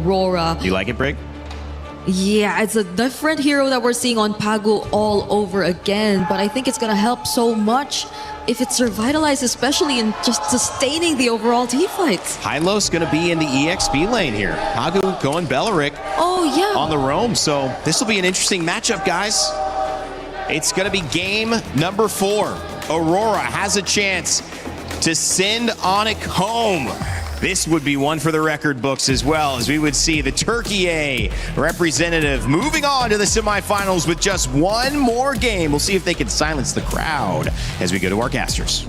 Aurora. You like it, Brig? Yeah, it's a different hero that we're seeing on Pagu all over again, but I think it's gonna help so much if it's revitalized, especially in just sustaining the overall team fights. Hylos gonna be in the EXP lane here. Pagu going Belleric on the roam, so this will be an interesting matchup, guys. It's gonna be game number 4. Aurora has a chance to send Onic home. This would be one for the record books as well, as we would see the Turkiye representative moving on to the semifinals with just one more game. We'll see if they can silence the crowd as we go to our casters.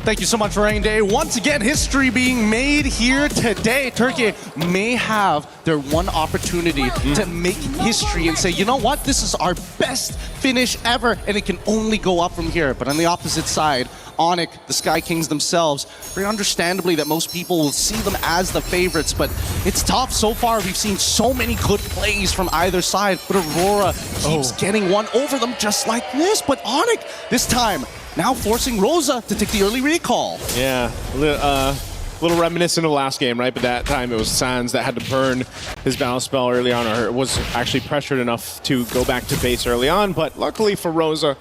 Thank you so much, Rain Day. Once again, history being made here today. Turkiye may have their one opportunity to make history and say, you know what, this is our best finish ever, and it can only go up from here. But on the opposite side, Onic, the Sky Kings themselves, very understandably that most people will see them as the favorites, but it's tough. So far, we've seen so many good plays from either side, but Aurora keeps getting one over them just like this. But Onic, this time, now forcing Rosa to take the early recall. Yeah, a little reminiscent of the last game, right? But that time it was Sans that had to burn his balance spell early on, or was actually pressured enough to go back to base early on. But luckily for Rosa,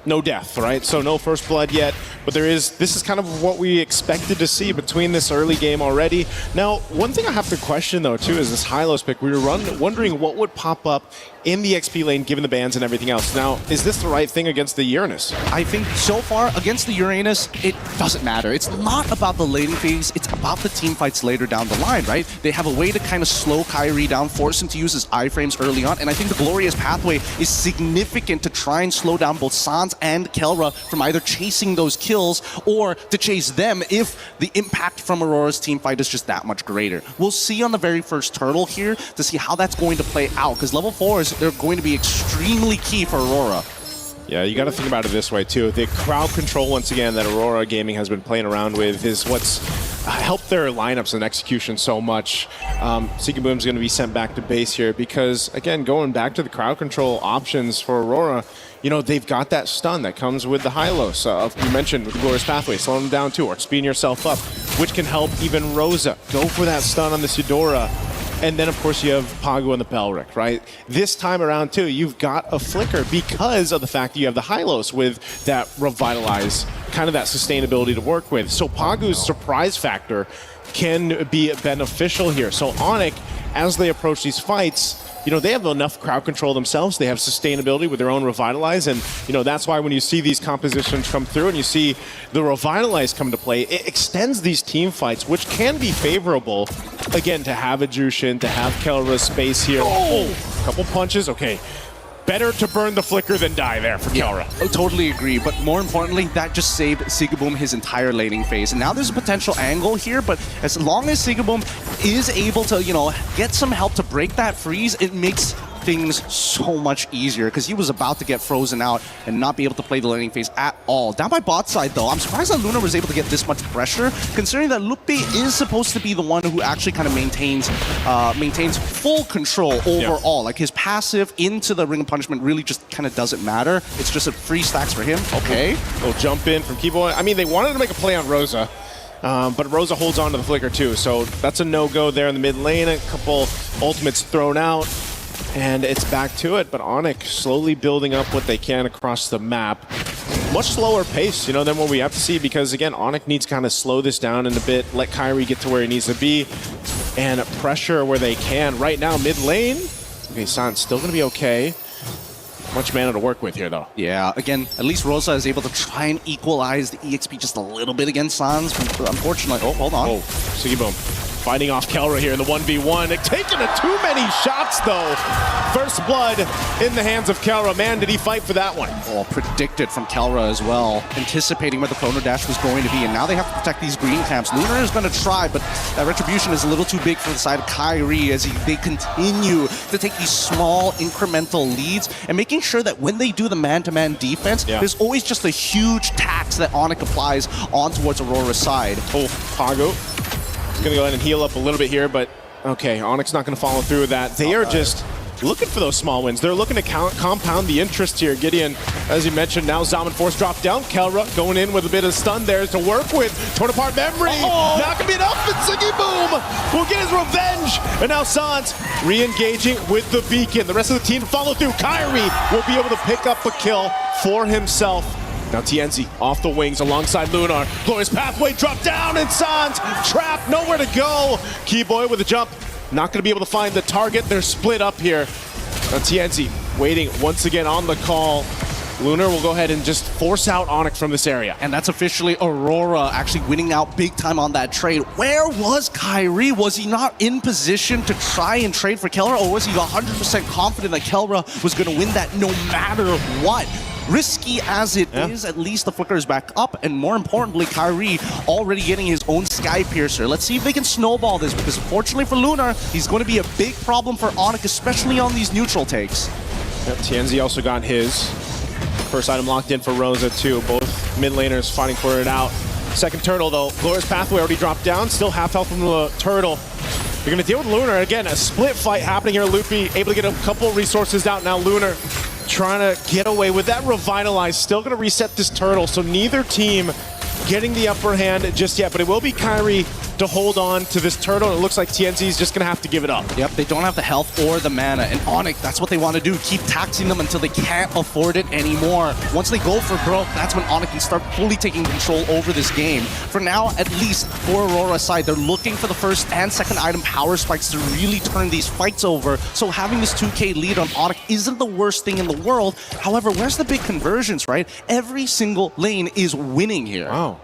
no death, right? So no first blood yet, but this is kind of what we expected to see between this early game already. Now, one thing I have to question though too is this Hylos pick. We were wondering what would pop up in the XP lane given the bans and everything else. Now, is this the right thing against the Uranus? I think so far against the Uranus, it doesn't matter. It's not about the laning phase, it's about the team fights later down the line, right? They have a way to kind of slow Kyrie down, force him to use his iframes early on, and I think the Glorious Pathway is significant to try and slow down both Sans and Kelra from either chasing those kills or to chase them if the impact from Aurora's team fight is just that much greater. We'll see on the very first turtle here to see how that's going to play out, because level 4s, they're going to be extremely key for Aurora. Yeah, you got to think about it this way too. The crowd control, once again, that Aurora Gaming has been playing around with is what's helped their lineups and execution so much. Sigaboom's going to be sent back to base here because, again, going back to the crowd control options for Aurora, you know, they've got that stun that comes with the Hylos. You mentioned with the Glorious Pathway, slowing them down too, or speeding yourself up, which can help even Rosa. Go for that stun on the Eudora. And then, of course, you have Pagu and the Belleric, right? This time around, too, you've got a Flicker because of the fact that you have the Hylos with that Revitalize, kind of that sustainability to work with. So Pagu's surprise factor can be beneficial here. So Onic, as they approach these fights, you know, they have enough crowd control themselves. They have sustainability with their own Revitalize. And, you know, that's why when you see these compositions come through and you see the Revitalize come to play, it extends these team fights, which can be favorable, again, to have a Jushin, to have Kelra's space here. Oh, a couple punches. Okay. Better to burn the Flicker than die there for Kelra. I totally agree, but more importantly, that just saved Sigaboom his entire laning phase. And now there's a potential angle here, but as long as Sigaboom is able to, you know, get some help to break that freeze, it makes things so much easier because he was about to get frozen out and not be able to play the laning phase at all. Down by bot side though, I'm surprised that Luna was able to get this much pressure considering that Lupe is supposed to be the one who actually kind of maintains full control overall. Like his passive into the Ring of Punishment really just kind of doesn't matter. It's just a free stacks for him. Okay. Little jump in from Keyboy. I mean, they wanted to make a play on Rosa. But Rosa holds on to the Flicker too, so that's a no-go there in the mid lane. A couple ultimates thrown out. And it's back to it, but Onic slowly building up what they can across the map. Much slower pace, you know, than what we have to see because, again, Onic needs to kind of slow this down in a bit, let Kyrie get to where he needs to be, and pressure where they can. Right now, mid lane, okay, Sans still going to be okay. Much mana to work with here, though. Yeah, again, at least Rosa is able to try and equalize the EXP just a little bit against Sans. Unfortunately, oh, hold on. Oh, Sigaboom. Fighting off Kelra here in the 1v1. Taking too many shots, though. First blood in the hands of Kelra. Man, did he fight for that one. Oh, predicted from Kelra as well. Anticipating where the Chrono Dash was going to be. And now they have to protect these green camps. Lunar is going to try, but that Retribution is a little too big for the side of Kyrie as they continue to take these small incremental leads and making sure that when they do the man-to-man defense, there's always just a huge tax that Onic applies on towards Aurora's side. Oh, Pagu. Going to go ahead and heal up a little bit here, but okay, Onic's not going to follow through with that. They are just looking for those small wins. They're looking to compound the interest here. Gideon, as you mentioned, now Zaman Force dropped down. Kelra going in with a bit of stun there to work with. Torn apart memory. Not gonna be enough, and Sigiboom will get his revenge. And now Sans re-engaging with the beacon. The rest of the team follow through. Kyrie will be able to pick up a kill for himself. Now TNZ off the wings alongside Lunar. Glorious pathway drop down, and Sans trapped, nowhere to go. Keyboy with a jump. Not going to be able to find the target. They're split up here. Now TNZ waiting once again on the call. Lunar will go ahead and just force out Onic from this area. And that's officially Aurora actually winning out big time on that trade. Where was Kyrie? Was he not in position to try and trade for Kelra, or was he 100% confident that Kelra was going to win that no matter what? Risky as it is, at least the flicker is back up, and more importantly, Kyrie already getting his own Sky Piercer. Let's see if they can snowball this, because fortunately for Lunar, he's going to be a big problem for Onic, especially on these neutral takes. Yep, TNZ also got his first item locked in for Rosa too. Both mid laners fighting for it out. Second turtle though, Glorious Pathway already dropped down, still half health from the turtle. You're going to deal with Lunar. Again, a split fight happening here. Loopy able to get a couple resources out. Now Lunar trying to get away with that Revitalize. Still going to reset this turtle, so neither team getting the upper hand just yet, but it will be Kyrie to hold on to this turtle, and it looks like TNZ is just going to have to give it up. Yep, they don't have the health or the mana, and Onic, that's what they want to do, keep taxing them until they can't afford it anymore. Once they go for broke, that's when Onic can start fully taking control over this game. For now, at least for Aurora's side, they're looking for the first and second item power spikes to really turn these fights over, so having this 2k lead on Onic isn't the worst thing in the world. However, where's the big conversions, right? Every single lane is winning here. Wow.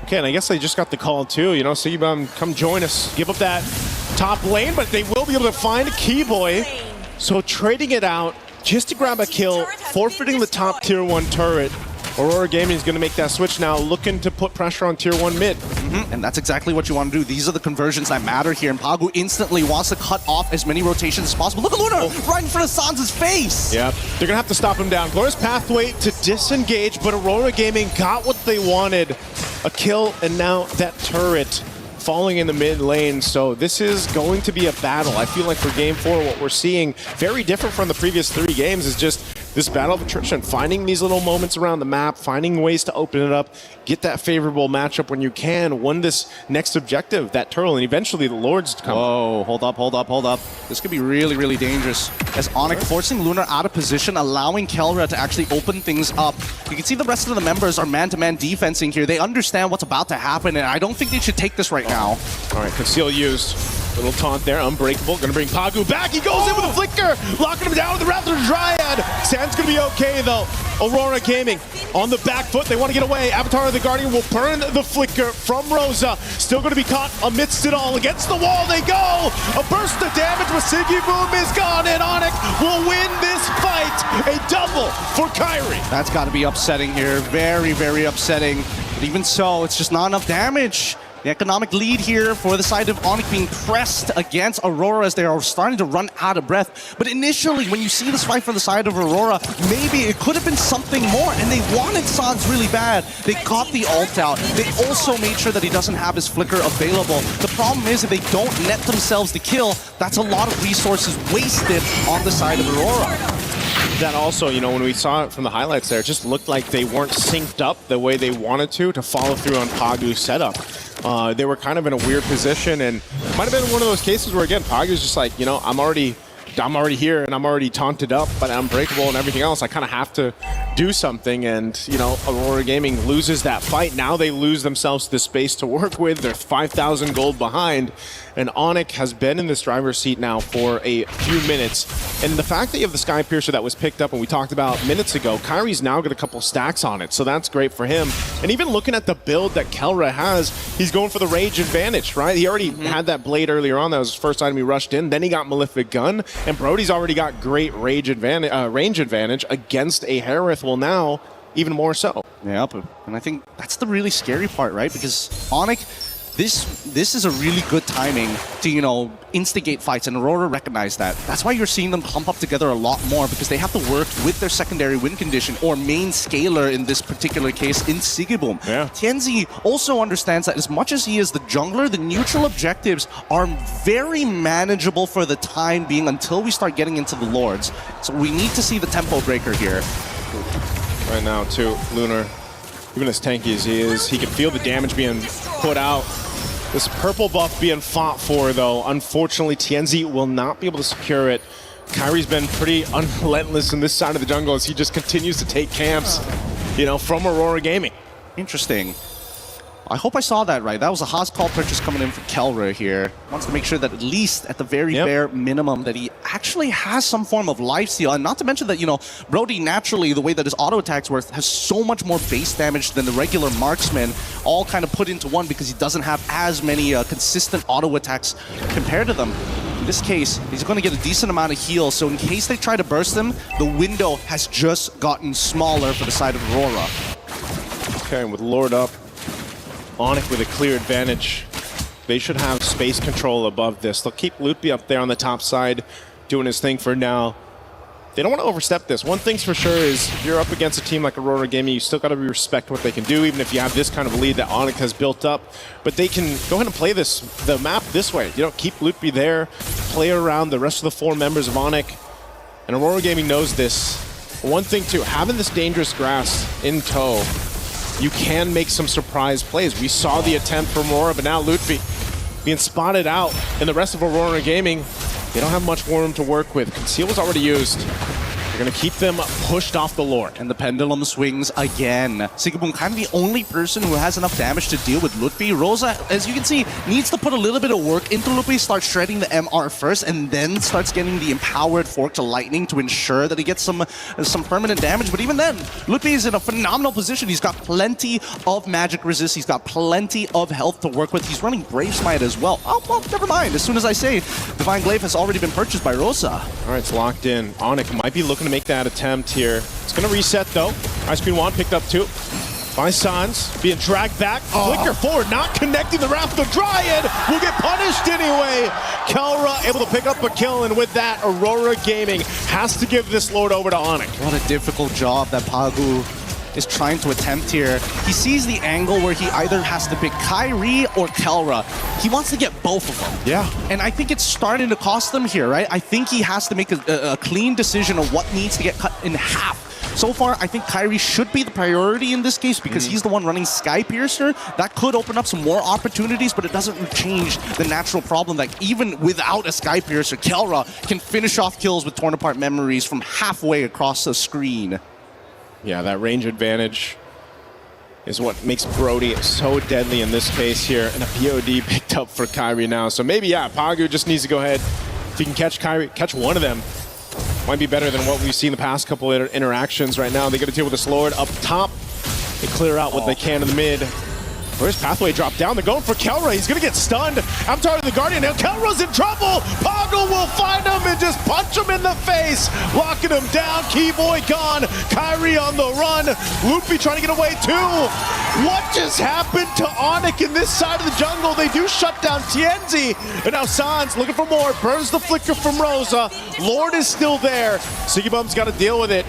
Okay, and I guess they just got the call too, you know, so come join us, give up that top lane, but they will be able to find Keyboy. So trading it out just to grab a kill, forfeiting the top tier 1 turret. Aurora Gaming is going to make that switch now, looking to put pressure on tier 1 mid. And that's exactly what you want to do. These are the conversions that matter here, and Pagu instantly wants to cut off as many rotations as possible. Look at Lunar right in front of Sans' face! Yep, they're going to have to stop him down. Glorious Pathway to disengage, but Aurora Gaming got what they wanted. A kill, and now that turret falling in the mid lane. So this is going to be a battle. I feel like for game 4, what we're seeing, very different from the previous 3 games, is just this battle of attrition, finding these little moments around the map, finding ways to open it up, get that favorable matchup when you can, win this next objective, that turtle, and eventually the Lords come. Whoa, hold up, hold up, hold up. This could be really, really dangerous. As Onic forcing Lunar out of position, allowing Kelra to actually open things up. You can see the rest of the members are man-to-man defensing here. They understand what's about to happen, and I don't think they should take this right now. All right, Conceal used. Little taunt there, unbreakable. Gonna bring Pagu back. He goes in with a flicker, locking him down with the Raptor Dryad. Sand's gonna be okay though. Aurora Gaming on the back foot. They want to get away. Avatar of the Guardian will burn the flicker from Rosa. Still gonna be caught amidst it all. Against the wall they go. A burst of damage with Sigiboom is gone, and Onic will win this fight. A double for Kyrie. That's got to be upsetting here. Very, very upsetting. But even so, it's just not enough damage. The economic lead here for the side of Onic being pressed against Aurora as they are starting to run out of breath. But initially, when you see this fight from the side of Aurora, maybe it could have been something more, and they wanted Sans really bad. They got the ult out. They also made sure that he doesn't have his flicker available. The problem is if they don't net themselves the kill, that's a lot of resources wasted on the side of Aurora. That also, you know, when we saw it from the highlights there, it just looked like they weren't synced up the way they wanted to follow through on Pagu's setup. They were kind of in a weird position, and it might have been one of those cases where, again, Pagu's just like, you know, I'm already here and I'm already taunted up, but I'm unbreakable and everything else. I kind of have to do something, and, you know, Aurora Gaming loses that fight. Now they lose themselves the space to work with. They're 5,000 gold behind, and Onic has been in this driver's seat now for a few minutes. And the fact that you have the Sky Piercer that was picked up and we talked about minutes ago, Kyrie's now got a couple stacks on it, so that's great for him. And even looking at the build that Kelra has, he's going for the Rage Advantage, right? He already had that blade earlier on. That was his first item he rushed in. Then he got Malefic Gun, and Brody's already got great range advantage against a Harith. Well, now, even more so. Yeah, and I think that's the really scary part, right? Because Onic, this is a really good timing to, you know, instigate fights, and Aurora recognized that. That's why you're seeing them clump up together a lot more, because they have to work with their secondary win condition, or main scaler in this particular case, in Sigeboom. Yeah. Tianzi also understands that as much as he is the jungler, the neutral objectives are very manageable for the time being until we start getting into the Lords. So we need to see the tempo breaker here. Right now, too, Lunar, even as tanky as he is, he can feel the damage being put out. This purple buff being fought for, though, unfortunately, Tianzi will not be able to secure it. Kyrie's been pretty unrelentless in this side of the jungle as he just continues to take camps, you know, from Aurora Gaming. Interesting. I hope I saw that right. That was a Haas call purchase coming in from Kelra here. Wants to make sure that at least at the very bare minimum that he actually has some form of lifesteal. And not to mention that, you know, Brody naturally, the way that his auto attacks work, has so much more base damage than the regular marksman, all kind of put into one because he doesn't have as many consistent auto attacks compared to them. In this case, he's going to get a decent amount of heal, so in case they try to burst him, the window has just gotten smaller for the side of Aurora. Okay, and with Lord up, Onic with a clear advantage. They should have space control above this. They'll keep Lutby up there on the top side, doing his thing for now. They don't want to overstep this. One thing's for sure is if you're up against a team like Aurora Gaming, you still got to respect what they can do, even if you have this kind of a lead that Onic has built up. But they can go ahead and play the map this way. You know, keep Lutby there, play around the rest of the 4 members of Onic. And Aurora Gaming knows this. One thing too, having this dangerous grass in tow, you can make some surprise plays. We saw the attempt from Aurora, but now Lutby being spotted out, and the rest of Aurora Gaming, they don't have much for him to work with. Conceal was already used. They're going to keep them pushed off the Lord. And the pendulum swings again. Sigeboom kind of the only person who has enough damage to deal with Lutby. Rosa, as you can see, needs to put a little bit of work into Lutby, start shredding the MR first, and then starts getting the empowered fork to lightning to ensure that he gets some permanent damage. But even then, Lutby is in a phenomenal position. He's got plenty of magic resist. He's got plenty of health to work with. He's running Brave Smite as well. Oh, well, never mind. As soon as I say, Divine Glaive has already been purchased by Rosa. All right, it's locked in. Onic might be looking to make that attempt here. It's going to reset, though. Ice Queen Wand picked up, too. By Sans, being dragged back. Flicker forward, not connecting the Wrath of the Dryad. Will get punished anyway. Kelra able to pick up a kill, and with that, Aurora Gaming has to give this Lord over to Onic. What a difficult job that Pagu is trying to attempt here. He sees the angle where he either has to pick Kyrie or Kelra. He wants to get both of them. Yeah. And I think it's starting to cost them here, right? I think he has to make a clean decision of what needs to get cut in half. So far, I think Kyrie should be the priority in this case because he's the one running Sky Piercer. That could open up some more opportunities, but it doesn't change the natural problem that even without a Sky Piercer, Kelra can finish off kills with Torn Apart Memories from halfway across the screen. Yeah, that range advantage is what makes Brody so deadly in this case here. And a POD picked up for Kyrie now. So maybe, yeah, Pagu just needs to go ahead. If he can catch Kyrie, catch one of them, might be better than what we've seen the past couple of interactions right now. They got to deal with this Lord up top. They clear out what they can in the mid. First pathway drop down. They're going for Kelra. He's going to get stunned. I'm targeting the Guardian now. Kelra's in trouble. Pagu will find him and just punch him in the face. Locking him down. Keyboy gone. Kyrie on the run. Loopy trying to get away too. What just happened to Onic in this side of the jungle? They do shut down Tianzi. And now Sans looking for more. Burns the flicker from Rosa. Lord is still there. Sigibum's got to deal with it.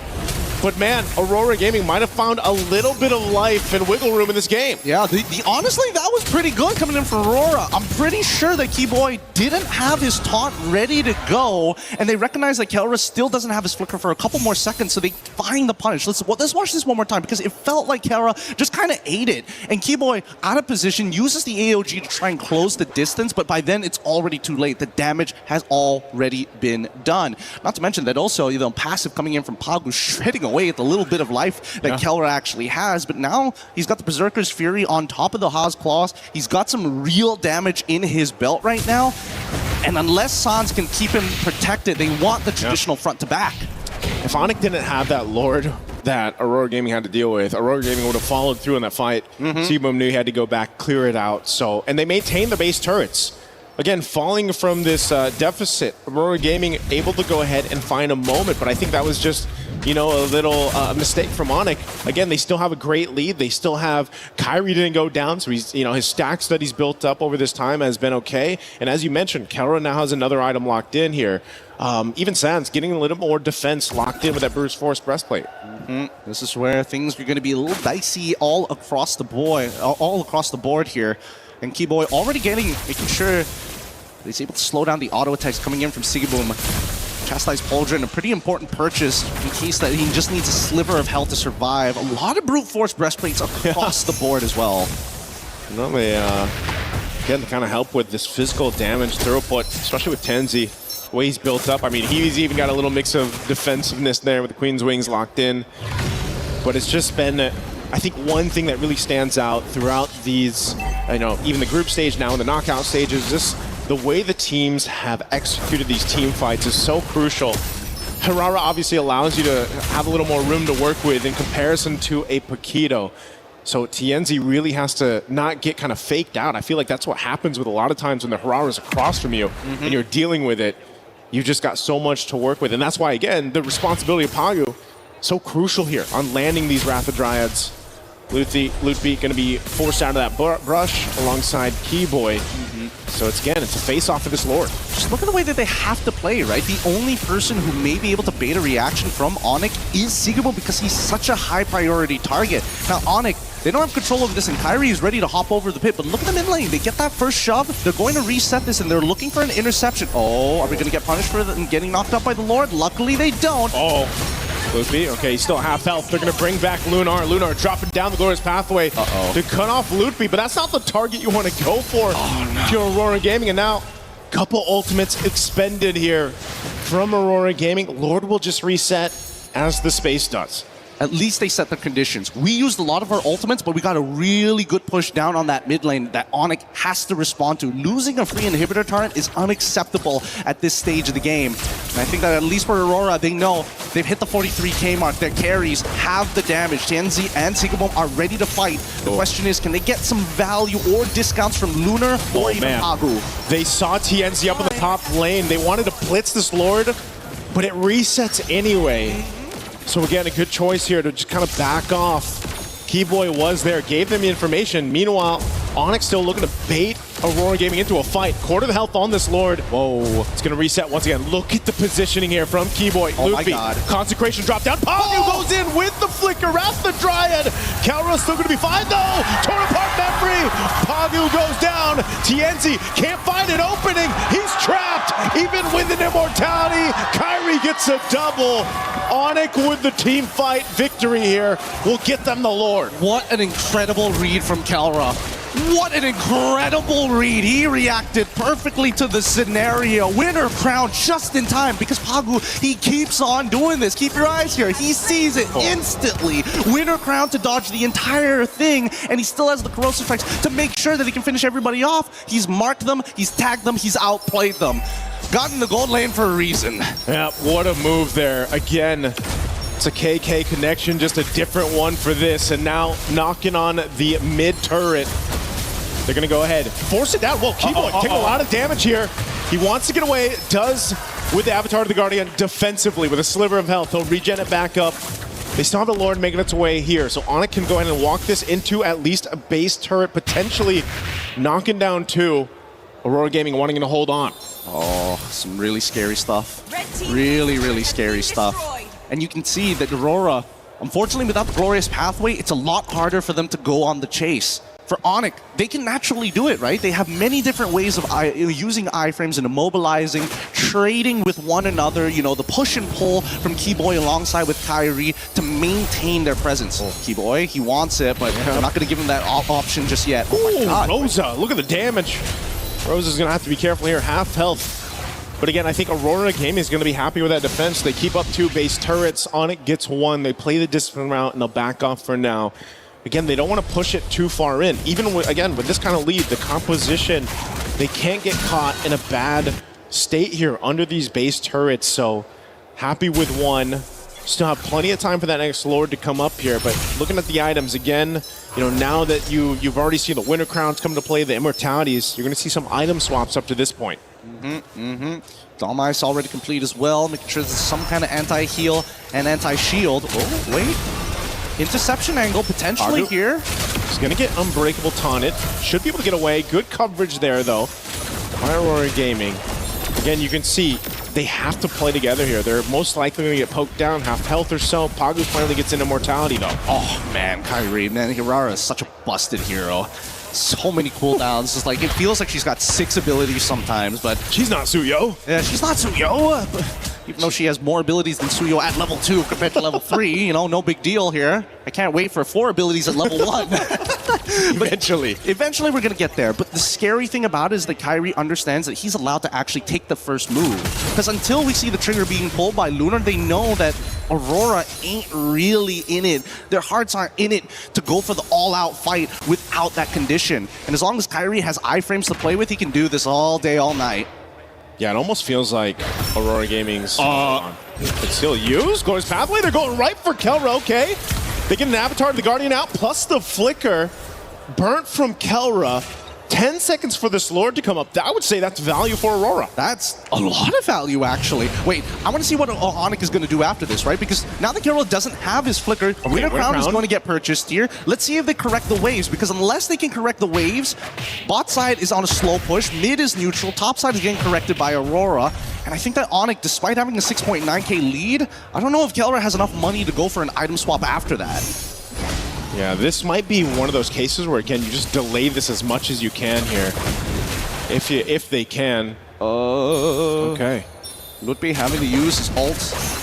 But man, Aurora Gaming might have found a little bit of life and wiggle room in this game. Yeah, honestly, that was pretty good coming in from Aurora. I'm pretty sure that Keyboy didn't have his taunt ready to go, and they recognize that Kelra still doesn't have his flicker for a couple more seconds, so they find the punish. Let's watch this one more time, because it felt like Kelra just kind of ate it. And Keyboy, out of position, uses the AOG to try and close the distance, but by then it's already too late. The damage has already been done. Not to mention that also, you know, passive coming in from Pagu, shredding away at the little bit of life that Kelra actually has, but now he's got the Berserker's Fury on top of the Haas Claws. He's got some real damage in his belt right now, and unless Sans can keep him protected, they want the traditional front to back. If Onic didn't have that Lord that Aurora Gaming had to deal with, Aurora Gaming would have followed through in that fight. Sigeboom knew he had to go back, clear it out. So, and they maintained the base turrets. again, falling from this deficit. Aurora Gaming able to go ahead and find a moment, but I think that was just, you know, a little mistake from Onic. Again, they still have a great lead. They still have Kyrie didn't go down, so he's, you know, his stacks that he's built up over this time has been okay. And as you mentioned, Kelra now has another item locked in here. Even Sans getting a little more defense locked in with that Bruce Force breastplate. This is where things are going to be a little dicey all across the board here. And Keyboy already making sure he's able to slow down the auto attacks coming in from Sigiboom. Chastise Pauldron, a pretty important purchase in case that he just needs a sliver of health to survive. A lot of brute force breastplates across the board as well. You know, they again to kind of help with this physical damage throughput, especially with Tenzi. The way he's built up. I mean, he's even got a little mix of defensiveness there with the Queen's Wings locked in. But it's just been, I think, one thing that really stands out throughout these, you know, even the group stage now and the knockout stages, just the way the teams have executed these team fights is so crucial. Aurora obviously allows you to have a little more room to work with in comparison to a Paquito. So Tienzi really has to not get kind of faked out. I feel like that's what happens with a lot of times when the Aurora is across from you and you're dealing with it. You've just got so much to work with. And that's why, again, the responsibility of Pagu so crucial here on landing these Wrath of Dryads. Lootbeat going to be forced out of that brush alongside Keyboy. So it's a face-off for this Lord. Just look at the way that they have to play, right? The only person who may be able to bait a reaction from Onic is Sigiboom because he's such a high-priority target. Now, Onic, they don't have control over this, and Kyrie is ready to hop over the pit, but look at the mid lane. They get that first shove, they're going to reset this, and they're looking for an interception. Oh, are we going to get punished for getting knocked up by the Lord? Luckily, they don't. Oh. Lootbeat, okay, he's still half health. They're going to bring back Lunar. Lunar dropping down the Glorious Pathway to cut off Lootbeat, but that's not the target you want to go for to Aurora Gaming. And now, couple ultimates expended here from Aurora Gaming. Lord will just reset as the space does. At least they set the conditions. We used a lot of our ultimates, but we got a really good push down on that mid lane that Onic has to respond to. Losing a free inhibitor turret is unacceptable at this stage of the game. And I think that at least for Aurora, they know they've hit the 43k mark. Their carries have the damage. Tienzi and Sigiboom are ready to fight. The question is, can they get some value or discounts from Lunar or even Pagu? They saw Tienzi up in the top lane. They wanted to blitz this Lord, but it resets anyway. So again, a good choice here to just kind of back off. Keyboy was there, gave them the information. Meanwhile, Onic still looking to bait Aurora Gaming into a fight. Quarter the health on this Lord. Whoa, it's gonna reset once again. Look at the positioning here from Keyboy. Oh my God. Consecration drop down. Pagu goes in with the flicker. Wrath the Dryad. Kelra's still gonna be fine though. Torn apart memory. Pagu goes down. Tienzi can't find an opening. He's trapped. Even with an immortality, Kyrie gets a double. Onic with the team fight victory here will get them the Lord. What an incredible read from Kelra. What an incredible read. He reacted perfectly to the scenario. Winner crown just in time because Pagu, he keeps on doing this. Keep your eyes here. He sees it instantly. Winner crown to dodge the entire thing, and he still has the corrosive strikes to make sure that he can finish everybody off. He's marked them, he's tagged them, he's outplayed them. Got in the gold lane for a reason. Yeah, what a move there. Again, it's a KK connection, just a different one for this. And now knocking on the mid turret. They're going to go ahead, force it down. Whoa, Keyboy taking a lot of damage here. He wants to get away, does with the Avatar of the Guardian defensively with a sliver of health. He'll regen it back up. They still have the Lord making its way here. So Onic can go ahead and walk this into at least a base turret, potentially knocking down two. Aurora Gaming wanting to hold on. Oh, some really scary stuff. Really, really scary stuff. And you can see that Aurora, unfortunately without the Glorious Pathway, it's a lot harder for them to go on the chase. For Onic, they can naturally do it, right? They have many different ways of using iframes and immobilizing, trading with one another, you know, the push and pull from Keyboy alongside with Kyrie to maintain their presence. Keyboy, he wants it, but they're not going to give him that option just yet. Oh my God. Rosa, look at the damage. Rosa's going to have to be careful here, half health. But again, I think Aurora Gaming is going to be happy with that defense. They keep up two base turrets. Onic gets one. They play the discipline route, and they'll back off for now. Again, they don't want to push it too far in. Even with, again, with this kind of lead, the composition, they can't get caught in a bad state here under these base turrets. So happy with one. Still have plenty of time for that next Lord to come up here. But looking at the items again, you know, now that you've already seen the Winter Crowns come to play, the Immortalities, you're going to see some item swaps up to this point. Dom Ice already complete as well, making sure there's some kind of anti-heal and anti-shield. Oh, wait. Interception angle potentially here. He's going to get Unbreakable taunted. Should be able to get away. Good coverage there, though, by Aurora Gaming. Again, you can see they have to play together here. They're most likely going to get poked down, half health or so. Pagu finally gets into Mortality, though. Oh, man, Kyrie, man, Aurora is such a busted hero. So many cooldowns. It's like, it feels like she's got 6 abilities sometimes, but... She's not Suyo. Yeah, she's not Suyo. Even though she has more abilities than Suyo at level 2 compared to level 3, you know, no big deal here. I can't wait for 4 abilities at level 1. Eventually we're going to get there. But the scary thing about it is that Kyrie understands that he's allowed to actually take the first move. Because until we see the trigger being pulled by Lunar, they know that Aurora ain't really in it. Their hearts aren't in it to go for the all-out fight without that condition. And as long as Kyrie has iframes to play with, he can do this all day, all night. Yeah, it almost feels like Aurora Gaming's it's still used. Glorious Pathway, they're going right for Kelra, okay. They get an Avatar of the Guardian out, plus the Flicker. Burnt from Kelra. 10 seconds for this Lord to come up. I would say that's value for Aurora. That's a lot of value, actually. Wait, I want to see what Onic is going to do after this, right? Because now that Kelra doesn't have his Flicker, Winter Crown is going to get purchased here. Let's see if they correct the waves, because unless they can correct the waves, bot side is on a slow push, mid is neutral, top side is getting corrected by Aurora. And I think that Onic, despite having a 6.9k lead, I don't know if Kelra has enough money to go for an item swap after that. Yeah, this might be one of those cases where, again, you just delay this as much as you can here. If they can. Okay. Ludwig having to use his ult.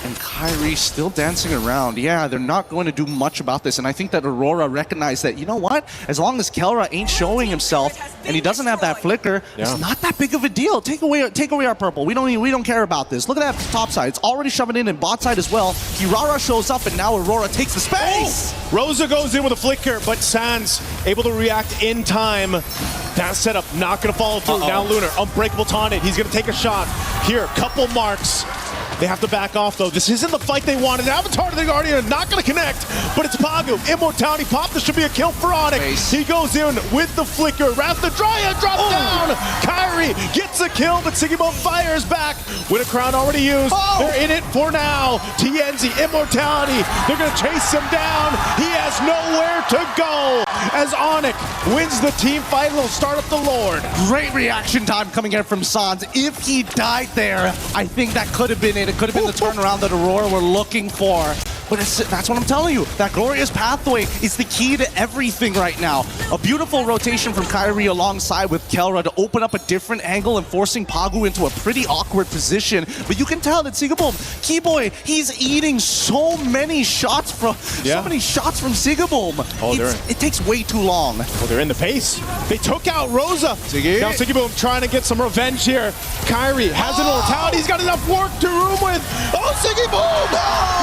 And Kyrie still dancing around. Yeah, they're not going to do much about this. And I think that Aurora recognized that, you know what? As long as Kelra ain't showing himself and he doesn't have that Flicker, it's not that big of a deal. Take away our purple. We don't care about this. Look at that top side. It's already shoving in bot side as well. Kirara shows up and now Aurora takes the space. Oh! Rosa goes in with a Flicker, but Sans able to react in time. That setup not going to follow through. Now Lunar, Unbreakable taunted. He's going to take a shot. Here, couple marks. They have to back off, though. This isn't the fight they wanted. Avatar to the Guardian, not going to connect, but it's Pagu. Immortality pop. This should be a kill for Onic. He goes in with the Flicker. Wrath the Dryad drops down. Kyrie gets a kill, but Sigibum fires back. With a crown already used. They're in it for now. TNZ, Immortality. They're going to chase him down. He has nowhere to go. As Onic wins the team fight, he'll start up the Lord. Great reaction time coming in from Sans. If he died there, I think that could have been it. It could have been the turnaround that Aurora were looking for. But that's what I'm telling you. That Glorious Pathway is the key to everything right now. A beautiful rotation from Kyrie alongside with Kelra to open up a different angle and forcing Pagu into a pretty awkward position. But you can tell that Sigibum, Keyboy, he's eating so many shots from Sigibum. It takes way too long. Well, they're in the pace. They took out Rosa. Now Sigibum trying to get some revenge here. Kyrie has an mortality. He's got enough work to room with. Oh, Sigibum!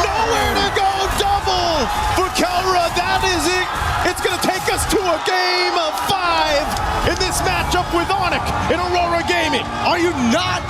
Nowhere to go. Double for Kelra. That is it. It's going to take us to a game of 5 in this matchup with Onic in Aurora Gaming. Are you not